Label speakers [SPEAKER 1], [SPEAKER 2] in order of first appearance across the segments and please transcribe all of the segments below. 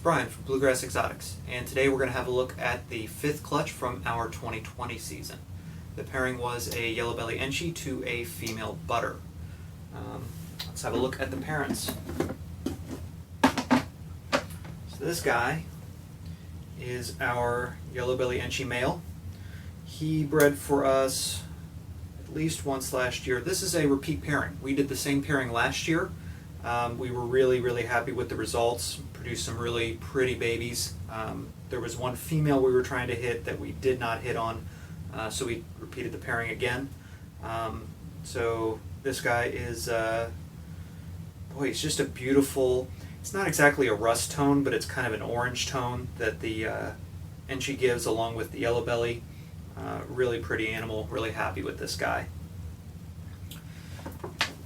[SPEAKER 1] Brian from Bluegrass Exotics, and today we're going to have a look at the fifth clutch from our 2020 season. The pairing was a Yellowbelly Enchi to a female butter. Let's have a look at the parents. So this guy is our Yellowbelly Enchi male. He bred for us at least once last year. This is a repeat pairing. We did the same pairing last year. We were really happy with the results. Produced some really pretty babies. There was one female we were trying to hit that we did not hit on, so we repeated the pairing again. So this guy is, boy, he's just a beautiful, it's not exactly a rust tone, but it's kind of an orange tone that the Enchi gives along with the Yellowbelly. Really pretty animal, really happy with this guy.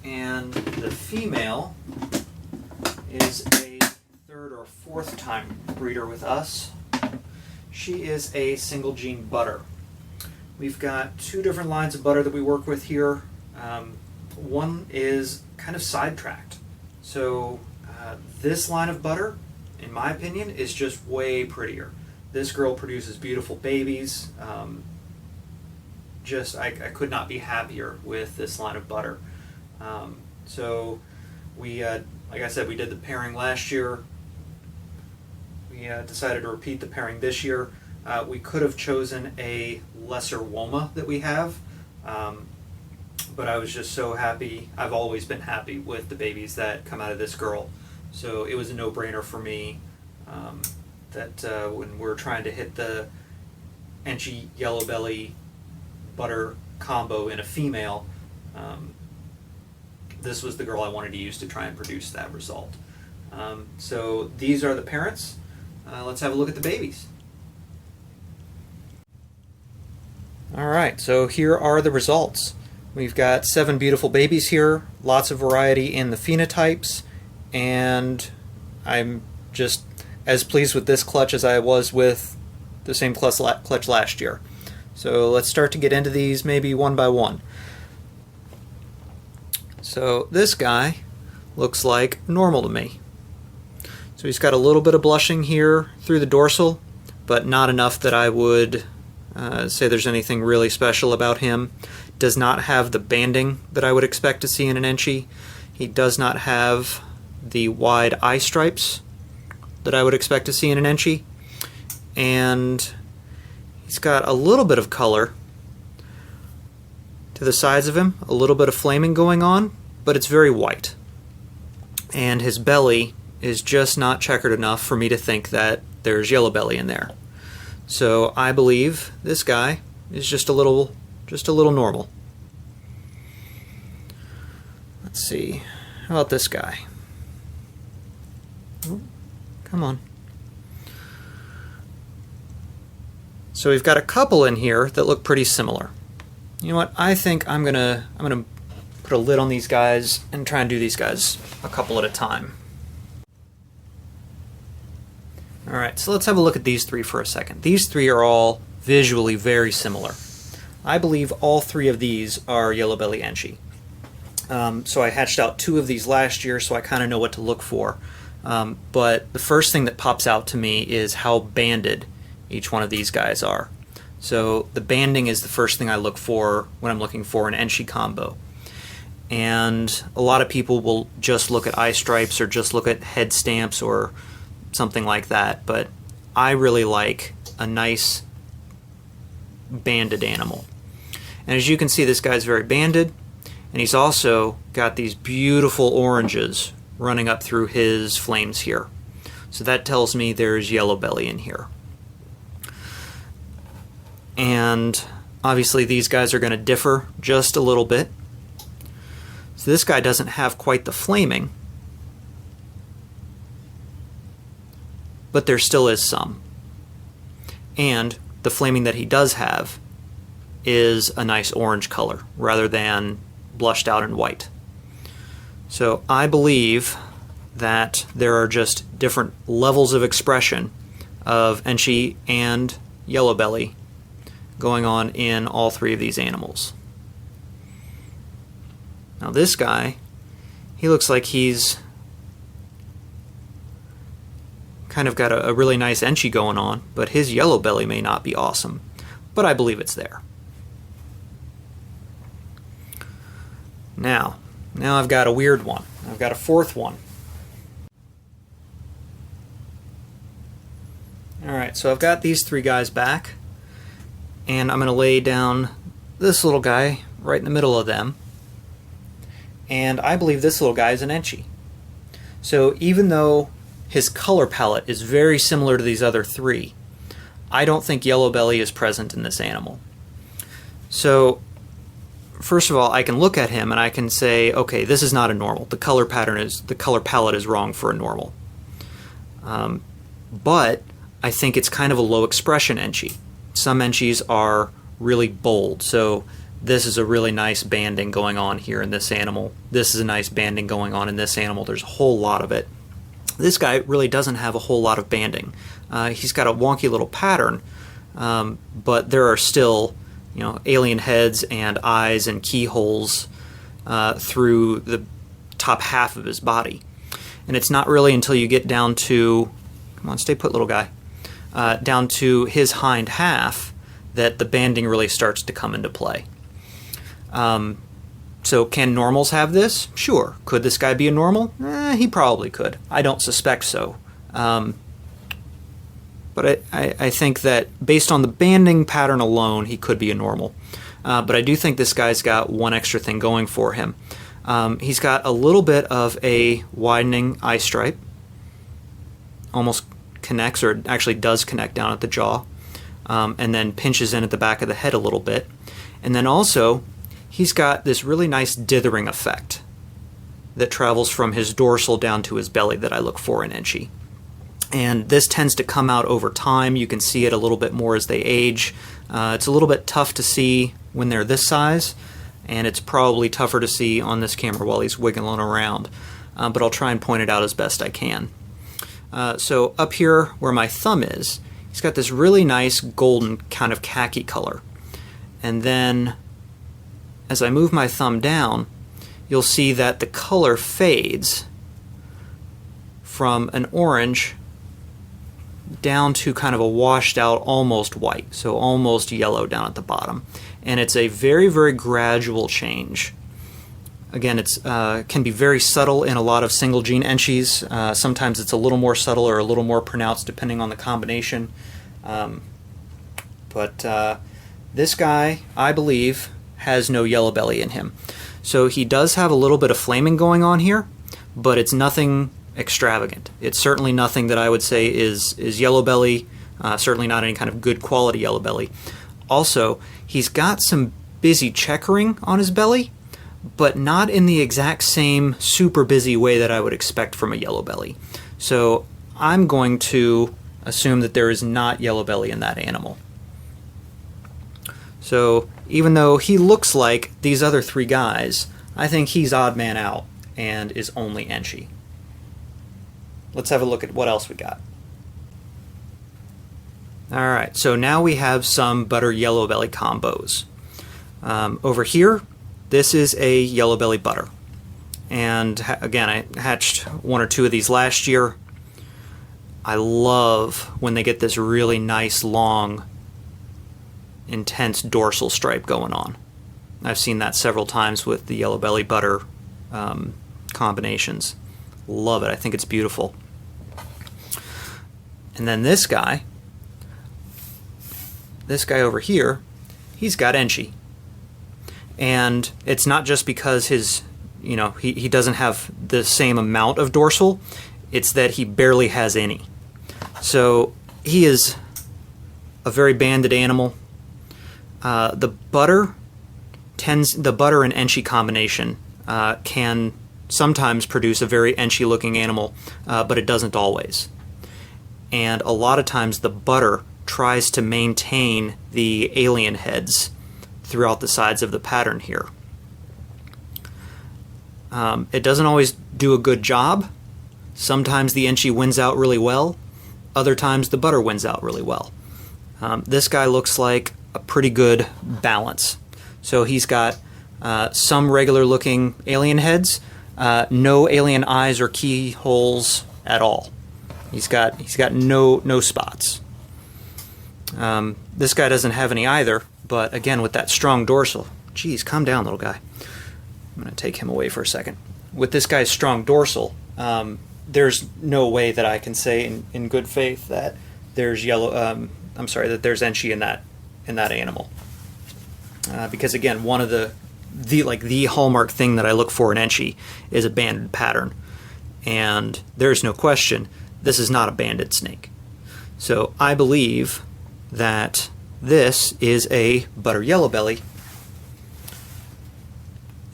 [SPEAKER 1] And the female is a third or fourth time breeder with us. She is a single gene butter. We've got two different lines of butter that we work with here. One is kind of sidetracked. So this line of butter, in my opinion, is just way prettier. This girl produces beautiful babies. I could not be happier with this line of butter. So we, like I said, we did the pairing last year. We decided to repeat the pairing this year. We could have chosen a lesser Woma that we have, but I was just so happy. I've always been happy with the babies that come out of this girl. So it was a no-brainer for me that when we're trying to hit the Enchi Yellowbelly butter combo in a female, this was the girl I wanted to use to try and produce that result. So these are the parents. Let's have a look at the babies. Alright, so here are the results. We've got 7 beautiful babies here, lots of variety in the phenotypes, and I'm just as pleased with this clutch as I was with the same clutch last year. So let's start to get into these maybe one by one. So this guy looks like normal to me. So he's got a little bit of blushing here through the dorsal, but not enough that I would say there's anything really special about him. Does not have the banding that I would expect to see in an Enchi. He does not have the wide eye stripes that I would expect to see in an Enchi. And he's got a little bit of color to the sides of him, a little bit of flaming going on, but it's very white. And his belly is just not checkered enough for me to think that there's Yellowbelly in there. So I believe this guy is just a little normal. Let's see. How about this guy? Oh, come on. So we've got a couple in here that look pretty similar. You know what? I think I'm gonna put a lid on these guys and try and do these guys a couple at a time. Alright, so let's have a look at these three for a second. These three are all visually very similar. I believe all 3 of these are Yellowbelly Enchi. So I hatched out 2 of these last year, so I kind of know what to look for. But the first thing that pops out to me is how banded each one of these guys are. So the banding is the first thing I look for when I'm looking for an Enchi combo. And a lot of people will just look at eye stripes or just look at head stamps or something like that, but I really like a nice banded animal. And as you can see, this guy's very banded, and he's also got these beautiful oranges running up through his flames here. So that tells me there's Yellowbelly in here. And obviously these guys are going to differ just a little bit. So this guy doesn't have quite the flaming, but there still is some. And the flaming that he does have is a nice orange color rather than blushed out in white. So I believe that there are just different levels of expression of Enchi and Yellowbelly going on in all 3 of these animals. Now this guy, he looks like he's kind of got a really nice Enchi going on, but his Yellowbelly may not be awesome. But I believe it's there. Now I've got a weird one. I've got a fourth one. Alright, so I've got these three guys back, and I'm going to lay down this little guy right in the middle of them, and I believe this little guy is an Enchi. So even though his color palette is very similar to these other three, I don't think Yellowbelly is present in this animal. So first of all, I can look at him and I can say, okay, this is not a normal. The color palette is wrong for a normal. But I think it's kind of a low expression Enchi. Some Enchis are really bold, so this is a really nice banding going on here in this animal. This is a nice banding going on in this animal. There's a whole lot of it. This guy really doesn't have a whole lot of banding. He's got a wonky little pattern, but there are still, alien heads and eyes and keyholes through the top half of his body. And it's not really until you get down to, come on, stay put, little guy, down to his hind half that the banding really starts to come into play. So can normals have this? Sure. Could this guy be a normal? He probably could. I don't suspect so. But I think that based on the banding pattern alone, he could be a normal. But I do think this guy's got one extra thing going for him. He's got a little bit of a widening eye stripe. Almost connects, or actually does connect down at the jaw. And then pinches in at the back of the head a little bit. And then also, he's got this really nice dithering effect that travels from his dorsal down to his belly that I look for in Enchi. And this tends to come out over time. You can see it a little bit more as they age. It's a little bit tough to see when they're this size, and it's probably tougher to see on this camera while he's wiggling around. But I'll try and point it out as best I can. So up here where my thumb is, he's got this really nice golden kind of khaki color. And then as I move my thumb down, you'll see that the color fades from an orange down to kind of a washed out almost white, so almost yellow down at the bottom. And it's a very, very gradual change. Again, it's can be very subtle in a lot of single gene Enchis. Sometimes it's a little more subtle or a little more pronounced depending on the combination. But this guy, I believe, has no Yellowbelly in him. So he does have a little bit of flaming going on here, but it's nothing extravagant. It's certainly nothing that I would say is Yellowbelly, certainly not any kind of good quality Yellowbelly. Also, he's got some busy checkering on his belly, but not in the exact same super busy way that I would expect from a Yellowbelly. So I'm going to assume that there is not Yellowbelly in that animal. So even though he looks like these other three guys, I think he's odd man out and is only Enchi. Let's have a look at what else we got. Alright, so now we have some butter Yellowbelly combos. Over here, this is a Yellowbelly butter. And again, I hatched one or two of these last year. I love when they get this really nice, long, intense dorsal stripe going on. I've seen that several times with the Yellowbelly butter combinations. Love it. I think it's beautiful. And then this guy over here, he's got Enchi. And it's not just because his, he doesn't have the same amount of dorsal, it's that he barely has any. So he is a very banded animal. The butter and Enchi combination can sometimes produce a very Enchi looking animal, but it doesn't always. And a lot of times the butter tries to maintain the alien heads throughout the sides of the pattern here. It doesn't always do a good job. Sometimes the Enchi wins out really well. Other times the butter wins out really well. This guy looks like a pretty good balance. So he's got some regular looking alien heads, no alien eyes or keyholes at all. He's got no spots. This guy doesn't have any either, but again, with that strong dorsal. Geez, calm down, little guy. I'm going to take him away for a second. With this guy's strong dorsal, there's no way that I can say in good faith that there's that there's Enchi in that animal. Because again, one of the hallmark thing that I look for in Enchi is a banded pattern, and there's no question this is not a banded snake. So I believe that this is a butter yellowbelly,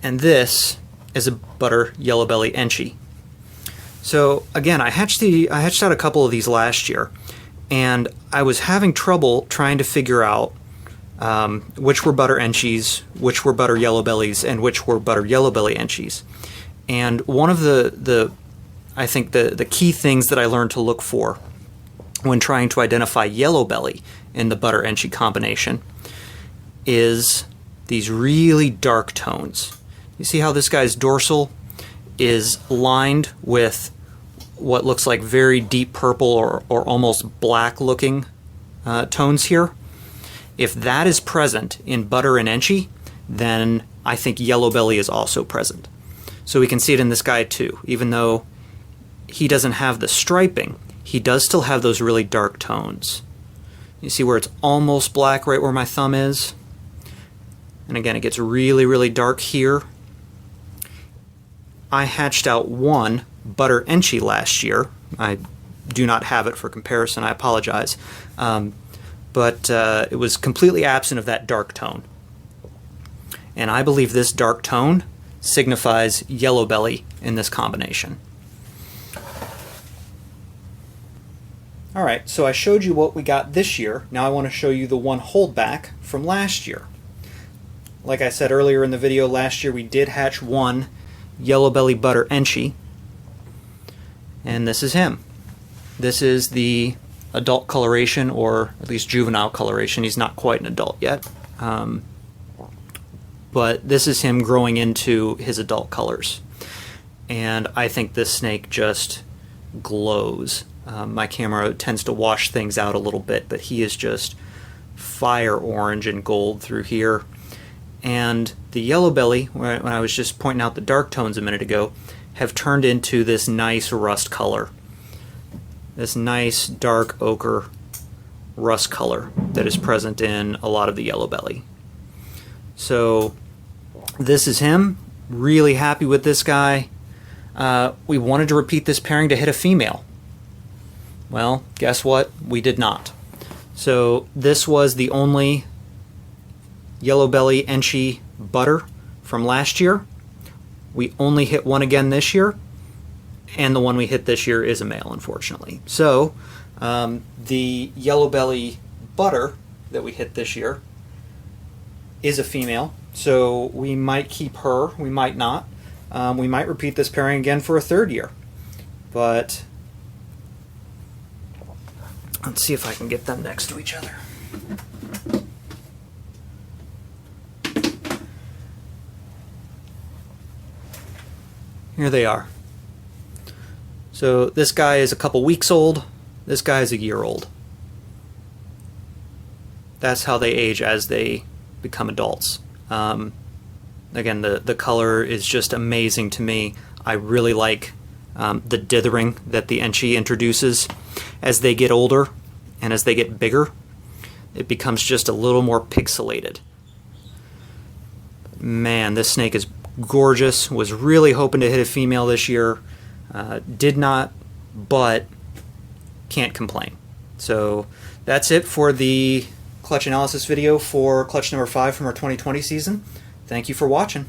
[SPEAKER 1] and this is a butter yellowbelly Enchi. So again, I hatched out a couple of these last year, and I was having trouble trying to figure out which were butter Enchis, which were butter yellowbellies, and which were butter yellowbelly Enchis. And one of the I think the key things that I learned to look for when trying to identify yellowbelly in the butter Enchi combination is these really dark tones. You see how this guy's dorsal is lined with what looks like very deep purple or almost black looking tones here? If that is present in butter and Enchi, then I think yellowbelly is also present. So we can see it in this guy too. Even though he doesn't have the striping, he does still have those really dark tones. You see where it's almost black right where my thumb is? And again, it gets really dark here. I hatched out one butter Enchi last year. I do not have it for comparison, I apologize. But it was completely absent of that dark tone. And I believe this dark tone signifies yellowbelly in this combination. Alright, so I showed you what we got this year. Now I want to show you the one holdback from last year. Like I said earlier in the video, last year we did hatch one yellowbelly butter Enchi. And this is him. This is the adult coloration, or at least juvenile coloration. He's not quite an adult yet. But this is him growing into his adult colors. And I think this snake just glows. My camera tends to wash things out a little bit, but he is just fire orange and gold through here. And the yellowbelly, when I was just pointing out the dark tones a minute ago, have turned into this nice rust color. This nice dark ochre rust color that is present in a lot of the yellowbelly. So this is him. Really happy with this guy. We wanted to repeat this pairing to hit a female. Well, guess what? We did not. So this was the only yellowbelly Enchi butter from last year. We only hit one again this year, and the one we hit this year is a male, unfortunately. So the yellowbelly butter that we hit this year is a female, so we might keep her, we might not. We might repeat this pairing again for a third year, but let's see if I can get them next to each other. Here they are. So this guy is a couple weeks old, this guy is a year old. That's how they age as they become adults. Again, the color is just amazing to me. I really like the dithering that the Enchi introduces. As they get older and as they get bigger, it becomes just a little more pixelated. Man, this snake is gorgeous. Was really hoping to hit a female this year. Did not, but can't complain. So that's it for the clutch analysis video for clutch number 5 from our 2020 season. Thank you for watching.